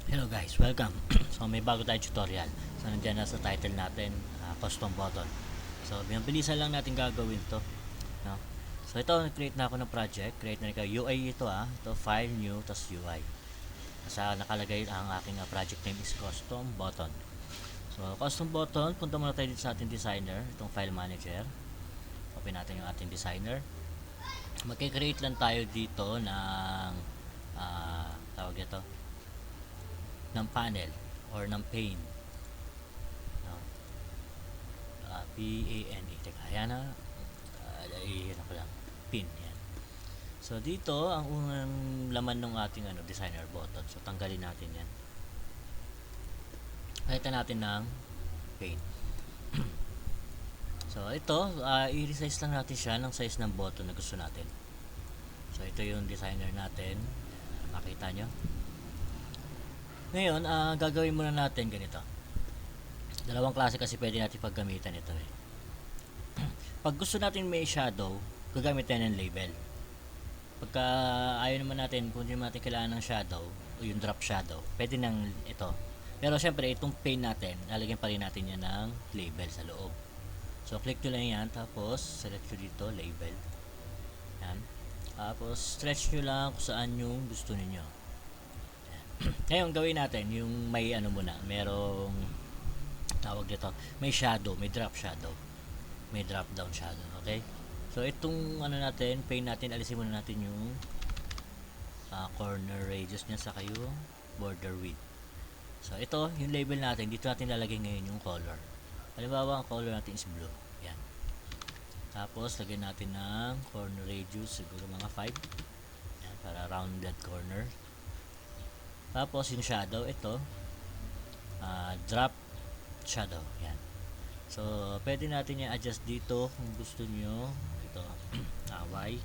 Hello guys, welcome. So may bago tayong tutorial. So nandiyan na sa title natin, custom button. So bilisan lang natin gagawin to, no? So ito, create na ako ng project, create na rin UI ito ito file new tas UI. Sa nakalagay ang aking project name is custom button. So custom button, punta muna tayo dito sa ating designer, itong file manager. Open natin yung ating designer. Magki-create lang tayo dito ng tawag ito ng panel or ng pane, no? P-A-N-E. Teka, ayan na. Iyan ko lang. Pin, yan. So, dito, ang unang laman ng ating designer button. So, tanggalin natin yan. Palitan natin ng pane. So, ito, i-resize lang natin siya ng size ng button na gusto natin. So, ito yung designer natin. Makita nyo. Ngayon, gagawin muna natin ganito. Dalawang klase kasi pwede natin paggamitan ito eh. Pag gusto natin may shadow, gagamit tayo ng label. Pagka ayaw naman natin, kung hindi natin kailangan ng shadow, o yung drop shadow, pwede nang ito. Pero syempre, itong pane natin, lalagyan pa rin natin yan ng label sa loob. So, click nyo lang yan, tapos select nyo dito, label. Yan. Tapos, stretch nyo lang kung saan yung gusto niyo. Ngayon gawin natin yung may muna, merong tawag dito, may shadow, may drop shadow, may drop down shadow, okay? So itong natin, pane natin, alisin muna natin yung corner radius niya sa yung border width. So ito, yung label natin, dito natin lalagay ngayon yung color. Halimbawa, ang color natin is blue. Yan. Tapos lagyan natin ng corner radius, siguro mga 5. Yan, para rounded corner. Tapos yung shadow, ito drop shadow, yan. So pwede natin i-adjust dito kung gusto nyo. Ito Y,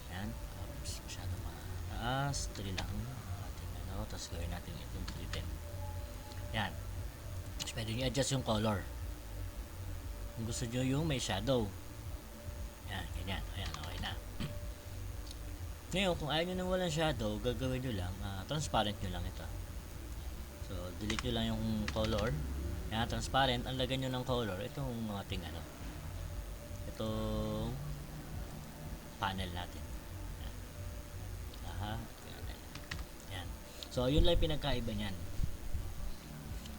yan. Tapos masyado mataas, 3 lang ating tapos gawin natin itong 310. Yan. Tapos pwede nyo i-adjust yung color kung gusto nyo yung may shadow. Yan, ganyan. Ayan, okay na. Ngayon, kung ayaw nyo nang walang shadow, gagawin nyo lang, transparent nyo lang ito. So, delete nyo lang yung color. Yan, transparent. Ang lagay nyo ng color, itong ating itong panel natin. Yan. Yan. So, yun lang pinagkaiba nyan.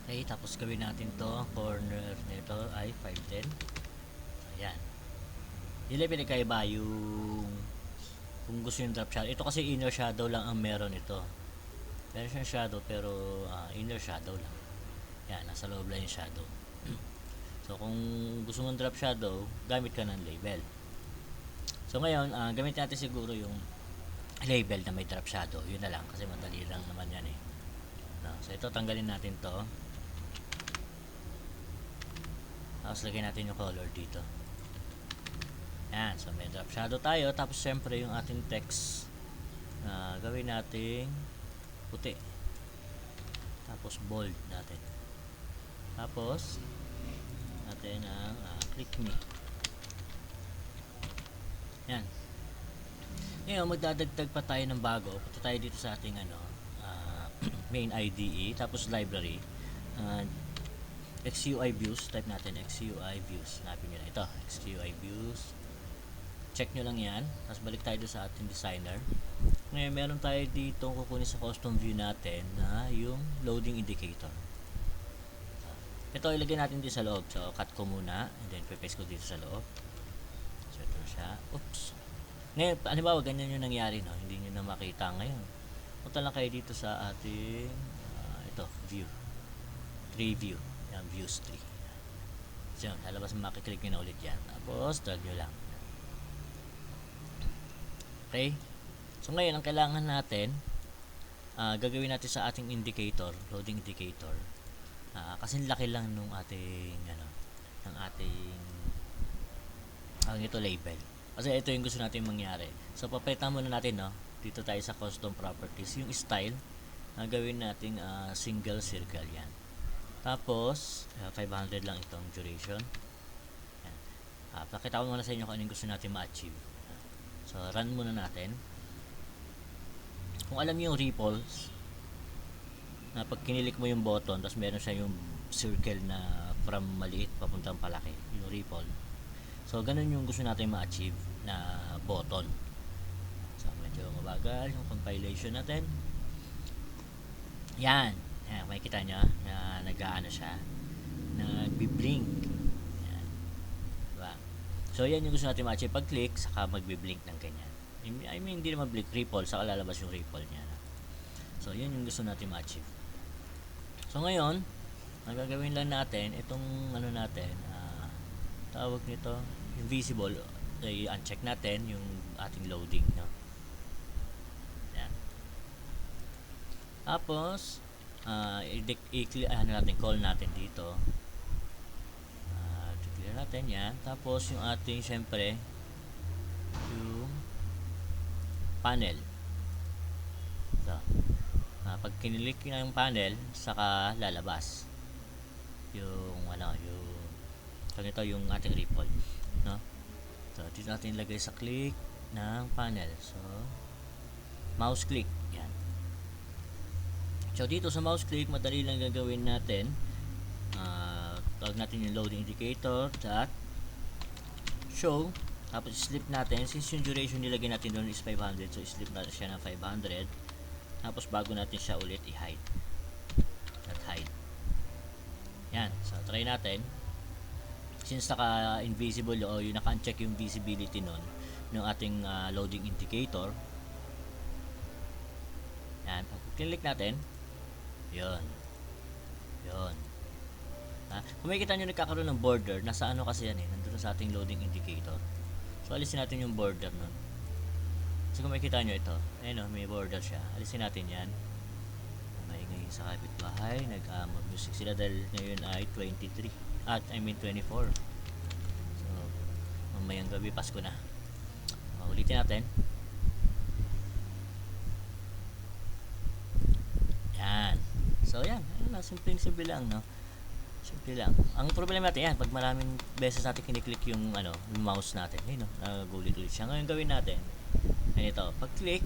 Okay, tapos gawin natin to. Corner nito ay 510. So, yan. Yun lang pinagkaiba yung kung gusto yung drop shadow. Ito kasi inner shadow lang ang meron ito. Meron siyang shadow pero inner shadow lang. Yan, nasa loob lang yung shadow. So kung gusto mong drop shadow, gamit ka ng label. So ngayon, gamit natin siguro yung label na may drop shadow. Yun na lang kasi madali lang naman yan eh. No, so ito, tanggalin natin to. Tapos lagyan natin yung color dito. Yan, so may drop shadow tayo. Tapos syempre yung ating text gawin natin puti. Tapos bold natin. Tapos natin ang click me. Yan. Ngayon magdadagdag pa tayo ng bago. Punta tayo dito sa ating main IDE. Tapos library. XUI views. Type natin XUI views. Hanapin nyo na ito. XUI views. Check nyo lang yan. Tapos balik tayo sa ating designer. Ngayon meron tayo dito kukunin sa custom view natin na yung loading indicator. Ito ilagay natin dito sa loob. So cut ko muna and then paste ko dito sa loob. So ito na siya. Oops. Ngayon, halimbawa ganyan yung nangyari, no? Hindi nyo na makita ngayon. Punta lang kayo dito sa ating ito, view. 3 view. Yan, views 3. So lalabas makiklik nyo na ulit yan. Tapos drag nyo lang. Okay? So ngayon, ang kailangan natin, gagawin natin sa ating indicator, loading indicator. Kasi laki lang nung ating, ng ating, ito label. Kasi ito yung gusto natin mangyari. So, papalitan muna natin, no? Dito tayo sa custom properties. Yung style, gawin natin single circle yan. Tapos, 500 lang itong duration. Yan. Pakita ko muna sa inyo kung anong gusto natin ma-achieve. So, run muna natin. Kung alam niyo yung ripples, na pag kinilik mo yung button, tapos meron siya yung circle na from maliit papuntang palaki, yung ripple. So, ganun yung gusto natin ma-achieve na button. So, medyo mabagal yung compilation natin. Yan. Yan, makikita nyo na nag-aano siya, nagbi-blink. Yan. Diba? So, yan yung gusto natin ma-achieve. Pag-click, saka magbi-blink ng ganyan. I mean, hindi naman blink, ripple, saka lalabas yung ripple niya. So, yan yung gusto natin ma-achieve. So, ngayon, ang gagawin lang natin, itong ano natin, tawag nito, yung visible, i-uncheck natin yung ating loading, no? Yan. Tapos, ano natin, call natin dito. Declare natin yan. Tapos, yung ating, syempre, yung panel. So, pag kinilik yung panel, saka lalabas yung ito yung ating ripple, no? So, dito natin ilagay sa click ng panel. So, mouse click. Yan. So, dito sa mouse click, madali lang gagawin natin. Tawag natin yung loading indicator dot show. Tapos, slip natin. Since yung duration nilagay natin doon is 500, so slip natin siya ng 500. Tapos, bago natin siya ulit i-hide. Hide. Yan. So, try natin. Since naka-invisible o yung naka-uncheck yung visibility nun ng ating loading indicator. Yan. Pag click natin, yun. Kung makikita nyo nagkakaroon ng border, nasa ano kasi yan nandun sa ating loading indicator. So, alisin natin yung border nun. So, kung makikita nyo ito, ayun may border siya. Alisin natin yan. Maingay sa kapitbahay, nag-music sila dahil ngayon ay 23. 24. So, mamayang gabi, Pasko na. Ulitin natin. Yan. So, yan. Simple lang, no? Simple lang. Ang problema natin yan, pag maraming beses natin kiniklik yung, yung mouse natin, no? Nagulit-ulit siya. Ngayon gawin natin. Ganito. Pag-click,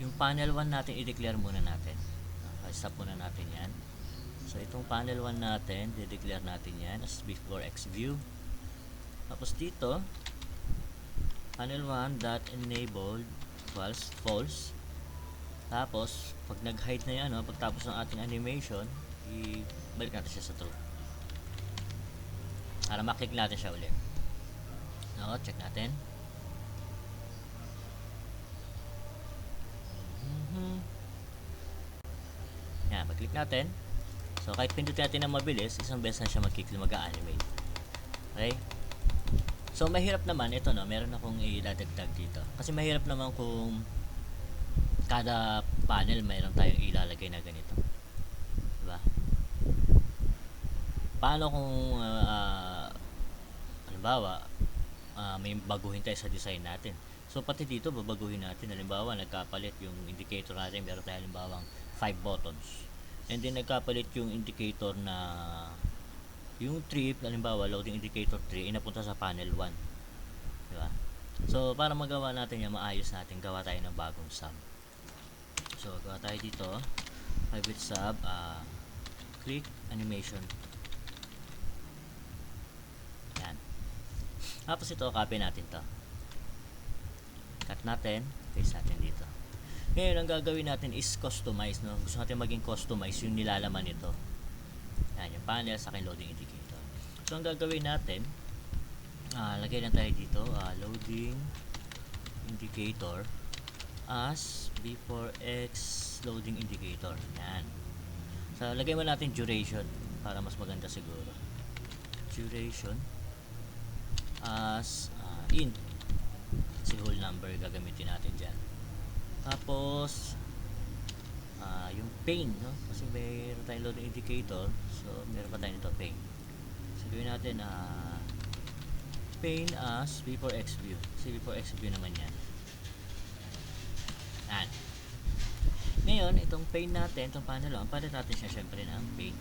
yung panel 1 natin, i-declare muna natin. Stop muna natin yan. So, itong panel 1 natin, i-declare natin yan as before XView. Tapos dito, panel 1 dot enabled false. Tapos, pag nag-hide na yan, pagtapos ng ating animation, ibalik natin siya sa true. Para maklik natin siya ulit. Check natin. Yan, mag-click natin. So, kahit pindutin natin ng mabilis, isang beses na siya mag-animate. Okay? So, mahirap naman, ito meron akong iladagdag dito. Kasi mahirap naman kung kada panel mayroon tayong ilalagay na ganito. Diba? Paano kung, halimbawa, may baguhin tayo sa design natin. So, pati dito, babaguhin natin. Halimbawa, nagkapalit yung indicator natin, meron tayo halimbawa 5 buttons. And then nagkapalit yung indicator na yung 3, halimbawa loading indicator 3 napunta sa panel 1. Diba? So, para magawa natin yan, maayos natin, gawa tayo ng bagong sub. So, gawa tayo dito, private sub, click animation. Yan. Tapos ito, copy natin to. Cut natin, paste natin dito. Ngayon, ang gagawin natin is customize, no? Gusto natin maging customize yung nilalaman nito. Yan, yung panel sa akin loading indicator. So, ang gagawin natin, lagay lang tayo dito, loading indicator as before X loading indicator. Yan. So, lagay mo natin duration para mas maganda siguro. Duration as int. Kasi whole number gagamitin natin dyan. Tapos, yung pain, no? Kasi mayroon tayong loading indicator. So, meron pa tayo nito, pain. So, gawin natin, pain as before XView. Kasi before XView naman yan. Yan. Ngayon, itong pain natin, itong panel lang, palit natin siya syempre ng pain.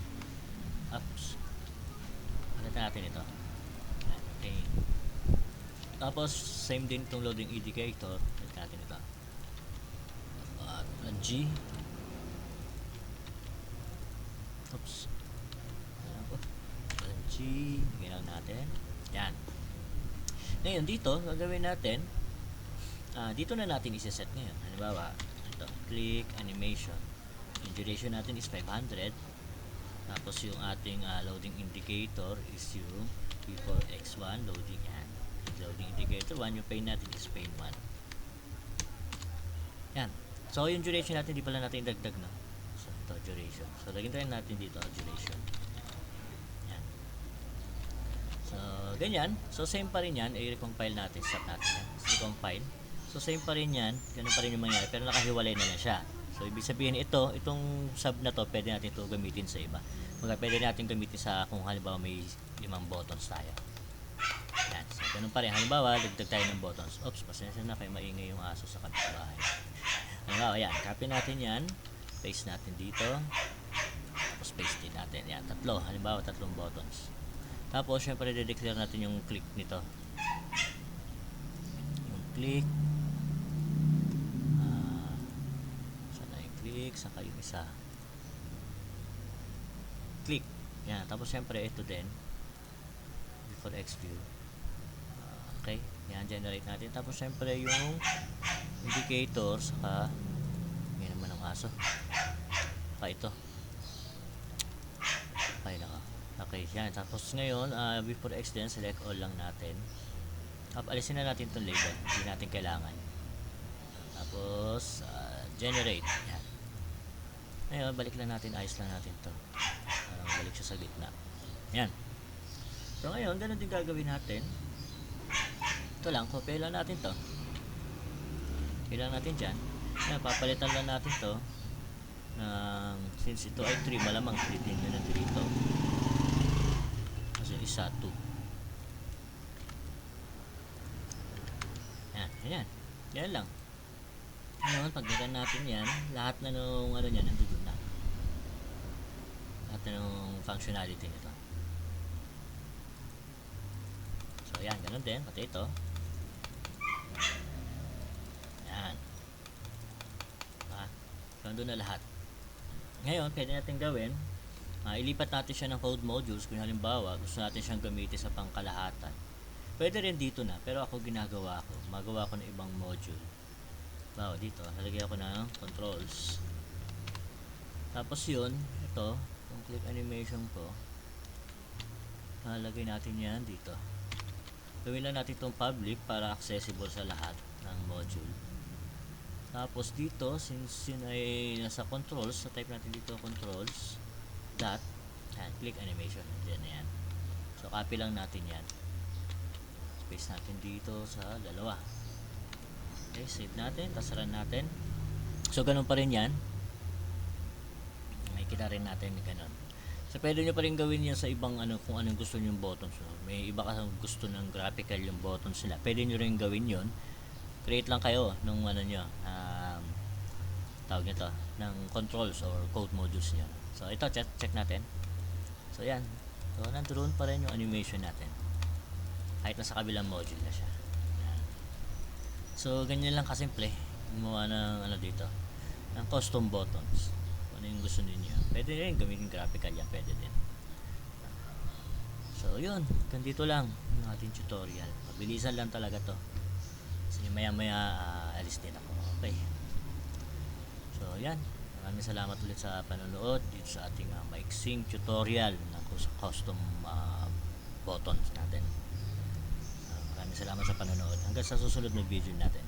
Oops. Palit natin ito. Yan, pain. Tapos, same din itong loading indicator. Palit natin ito. G oops. G, lagyan lang natin. Yan. Ngayon dito, gagawin natin, dito na natin isa-set ngayon. Halimbawa, ito, click animation. Yung duration natin is 500. Tapos yung ating loading indicator is yung before x1 loading yan. Loading indicator 1, yung pane natin is pane 1. Yan. So yung duration natin, di pala natin dagdag, no? So ito, duration. So lagyan tayo natin dito, duration. Yan. So ganyan. So same pa rin yan. I-recompile natin. Stop natin yan. I-compile. So same pa rin yan. Ganun pa rin yung mangyari. Pero nakahiwalay na siya. So, ibig sabihin itong sub na to, pwede natin ito gamitin sa iba. Pwede natin gamitin sa kung halimbawa may 5 buttons tayo. Yan. So, ganun pa rin. Halimbawa, dagdag tayo ng buttons. Oops, pasensya na kayo, maingay yung aso sa kapitbahay. Halimbawa, yan. Copy natin yan. Paste natin dito. Tapos paste din natin. Yan. Tatlo. Halimbawa, 3 buttons. Tapos, syempre, de-declare natin yung click nito. Yung click. Saka yung isa click yan, tapos syempre ito din before X view. Okay, yan, generate natin. Tapos syempre yung indicator saka yan naman ang aso pa ito okay na ka. Okay, yan, tapos ngayon before X din, select all lang natin. Alisin na natin itong label, hindi natin kailangan. Tapos generate yan. Ngayon, balik lang natin, ayos lang natin to. Balik siya sa gitna. Yan. So ngayon, ganun din gagawin natin. Ito lang, copy lang natin to. Kailangan natin dyan. Yan, papalitan lang natin to. Since ito ay 3, malamang 3 din na dito. Kasi isa, 2. Yan, yan. Yan lang. Ngayon, pagdagan natin yan, lahat na nung ano yan, nandun na. Lahat na nung functionality nito. So, yan, ganun din, pati ito. Yan. So, nandun na lahat. Ngayon, pwede natin gawin, ilipat natin siya ng code modules. Kung halimbawa, gusto natin siyang gamitin sa pangkalahatan. Pwede rin dito na, pero ako magawa ko ng ibang module. Dito, nalagay ako ng controls. Tapos yun, ito, yung click animation ko, nalagay natin yan dito. Gawin lang natin itong public para accessible sa lahat ng module. Tapos dito, since yun ay nasa controls, so type natin dito controls, dot, and click animation, and yan. So copy lang natin yan. Space natin dito sa dalawa. Okay, save natin, tapos run natin. So, ganun pa rin yan. May kita rin natin ganun. So, pwede nyo pa rin gawin yan sa ibang kung anong gusto nyo yung buttons. May iba kasi gusto ng graphical yung buttons nila. Pwede nyo rin gawin yun. Create lang kayo nung tawag nito, ng controls or code modules nyo. So, ito, check natin. So, yan. So, nandoon pa rin yung animation natin. Kahit nasa kabilang module na siya. So, ganyan lang kasimple. Gumawa ng dito. Ng custom buttons. Kung ano yung gusto ninyo. Pwede rin gamitin graphical yan. Pwede din. So, yun. Ganito lang yung ating tutorial. Mabilisan lang talaga to. Kasi maya-maya alis din ako. Okay. So, yan. Maraming salamat ulit sa panonood dito sa ating maiksing tutorial ng custom buttons natin. Maraming salamat sa panonood. Hanggang sa susunod na video natin.